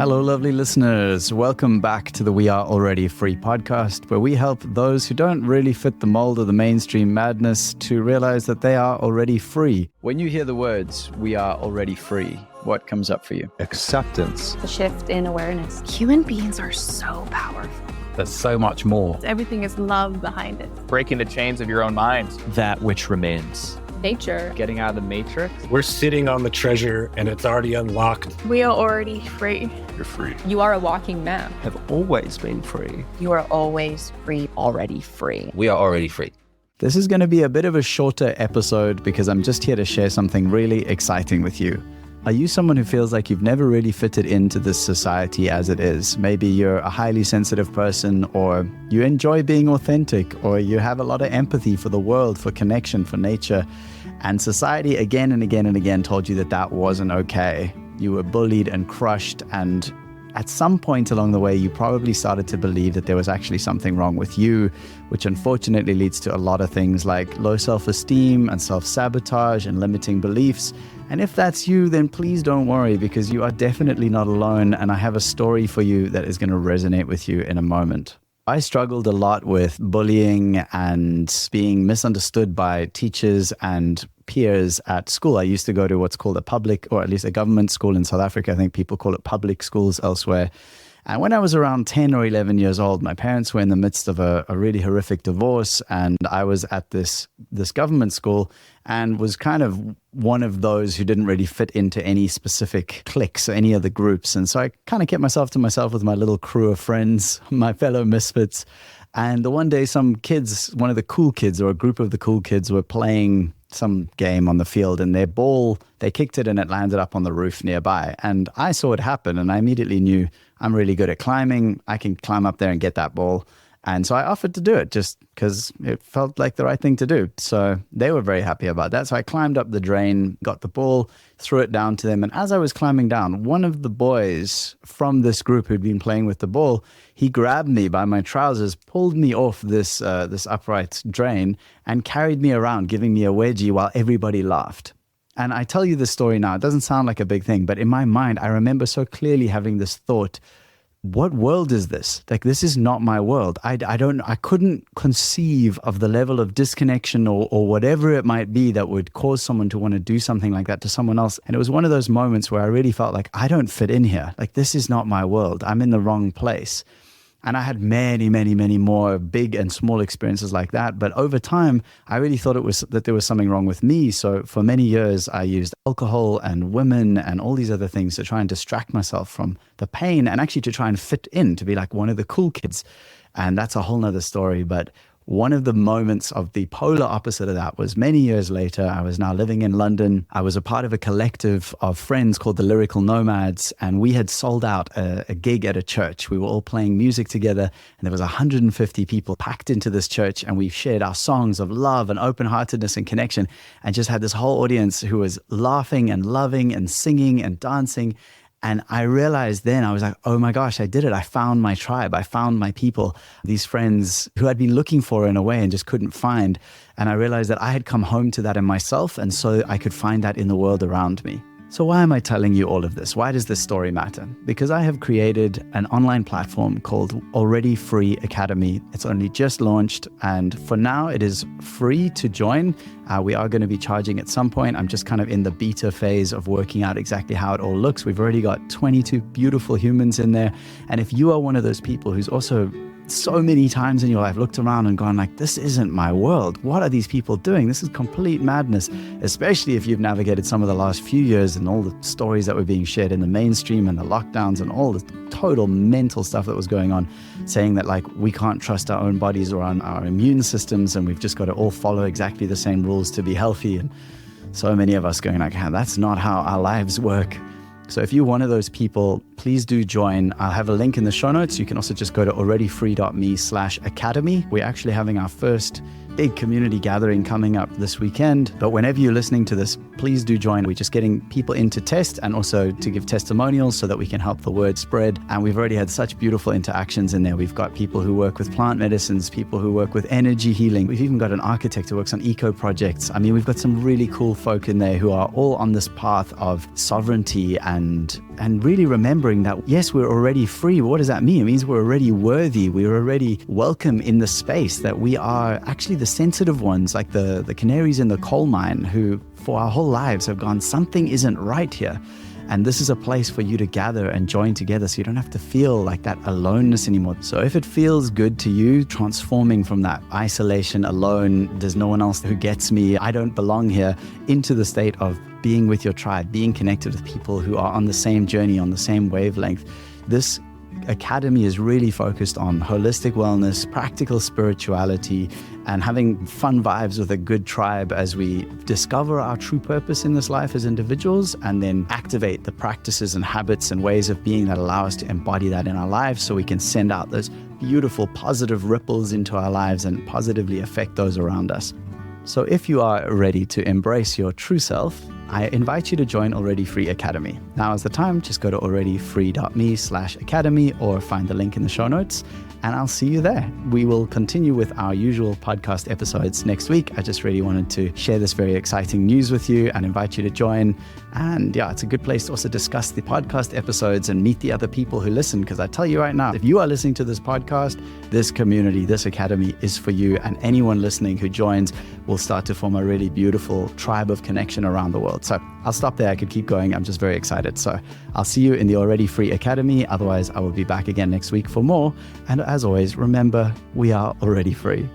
Hello, lovely listeners. Welcome back to the We Are Already Free podcast, where we help those who don't really fit the mold of the mainstream madness to realize that they are already free. When you hear the words, we are already free, what comes up for you? Acceptance. The shift in awareness. Human beings are so powerful. There's so much more. Everything is love behind it. Breaking the chains of your own mind. That which remains. Nature. Getting out of the matrix. We're sitting on the treasure and it's already unlocked. We are already free. You're free. You are a walking map. Have always been free. You are always free, already free. We are already free. This is going to be a bit of a shorter episode because I'm just here to share something really exciting with you. Are you someone who feels like you've never really fitted into this society as it is? Maybe you're a highly sensitive person, or you enjoy being authentic, or you have a lot of empathy for the world, for connection, for nature. And society again and again and again told you that that wasn't okay. You were bullied and crushed, and at some point along the way, you probably started to believe that there was actually something wrong with you, which unfortunately leads to a lot of things like low self-esteem and self-sabotage and limiting beliefs. And if that's you, then please don't worry, because you are definitely not alone, and I have a story for you that is going to resonate with you in a moment. I struggled a lot with bullying and being misunderstood by teachers and peers at school. I used to go to what's called a public, or at least a government school in South Africa. I think people call it public schools elsewhere. And when I was around 10 or 11 years old, my parents were in the midst of a really horrific divorce, and I was at this government school and was kind of one of those who didn't really fit into any specific cliques or any other groups. And so I kind of kept myself to myself with my little crew of friends, my fellow misfits. And the one day some kids, one of the cool kids or a group of the cool kids were playing some game on the field, and their ball, they kicked it and it landed up on the roof nearby. And I saw it happen, and I immediately knew I'm really good at climbing. I can climb up there and get that ball. And so I offered to do it just because it felt like the right thing to do. So they were very happy about that. So I climbed up the drain, got the ball, threw it down to them. And as I was climbing down, one of the boys from this group who'd been playing with the ball, he grabbed me by my trousers, pulled me off this upright drain, and carried me around, giving me a wedgie while everybody laughed. And I tell you this story now, it doesn't sound like a big thing, but in my mind, I remember so clearly having this thought: what world is this? Like, this is not my world. I couldn't conceive of the level of disconnection or whatever it might be that would cause someone to want to do something like that to someone else. And it was one of those moments where I really felt like I don't fit in here. Like, this is not my world. I'm in the wrong place. And I had many, many, many more big and small experiences like that. But over time, I really thought that there was something wrong with me. So for many years, I used alcohol and women and all these other things to try and distract myself from the pain, and actually to try and fit in, to be like one of the cool kids. And that's a whole nother story. But one of the moments of the polar opposite of that was many years later. I was now living in London. I was a part of a collective of friends called the Lyrical Nomads, and we had sold out a gig at a church. We were all playing music together, and there was 150 people packed into this church, and we shared our songs of love and open-heartedness and connection, and just had this whole audience who was laughing and loving and singing and dancing. And I realized then, I was like, oh my gosh, I did it. I found my tribe. I found my people, these friends who I'd been looking for in a way and just couldn't find. And I realized that I had come home to that in myself, and so I could find that in the world around me. So why am I telling you all of this? Why does this story matter? Because I have created an online platform called Already Free Academy. It's only just launched, and for now it is free to join. We are going to be charging at some point. I'm just kind of in the beta phase of working out exactly how it all looks. We've already got 22 beautiful humans in there. And if you are one of those people who's also so many times in your life looked around and gone like, this isn't my world. What are these people doing? This is complete madness, especially if you've navigated some of the last few years and all the stories that were being shared in the mainstream and the lockdowns and all the total mental stuff that was going on, saying that like we can't trust our own bodies or our immune systems, and we've just got to all follow exactly the same rules to be healthy. And so many of us going like, that's not how our lives work. So if you're one of those people, please do join. I'll have a link in the show notes. You can also just go to alreadyfree.me/academy. We're actually having our first big community gathering coming up this weekend. But whenever you're listening to this, please do join. We're just getting people in to test and also to give testimonials so that we can help the word spread. And we've already had such beautiful interactions in there. We've got people who work with plant medicines, people who work with energy healing. We've even got an architect who works on eco projects. I mean, we've got some really cool folk in there who are all on this path of sovereignty and really remembering that, yes, we're already free. What does that mean? It means we're already worthy. We're already welcome in the space, that we are actually the sensitive ones, like the canaries in the coal mine, who for our whole lives have gone, something isn't right here. And this is a place for you to gather and join together so you don't have to feel like that aloneness anymore. So if it feels good to you, transforming from that isolation, alone, there's no one else who gets me, I don't belong here, into the state of being with your tribe, being connected with people who are on the same journey, on the same wavelength. This academy is really focused on holistic wellness, practical spirituality, and having fun vibes with a good tribe as we discover our true purpose in this life as individuals, and then activate the practices and habits and ways of being that allow us to embody that in our lives so we can send out those beautiful positive ripples into our lives and positively affect those around us. So if you are ready to embrace your true self, I invite you to join Already Free Academy. Now is the time. Just go to alreadyfree.me/academy or find the link in the show notes, and I'll see you there. We will continue with our usual podcast episodes next week. I just really wanted to share this very exciting news with you and invite you to join. And yeah, it's a good place to also discuss the podcast episodes and meet the other people who listen, because I tell you right now, if you are listening to this podcast, this community, this academy is for you, and anyone listening who joins will start to form a really beautiful tribe of connection around the world. So I'll stop there. I could keep going. I'm just very excited. So I'll see you in the Already Free Academy. Otherwise, I will be back again next week for more. And as always, remember, we are already free.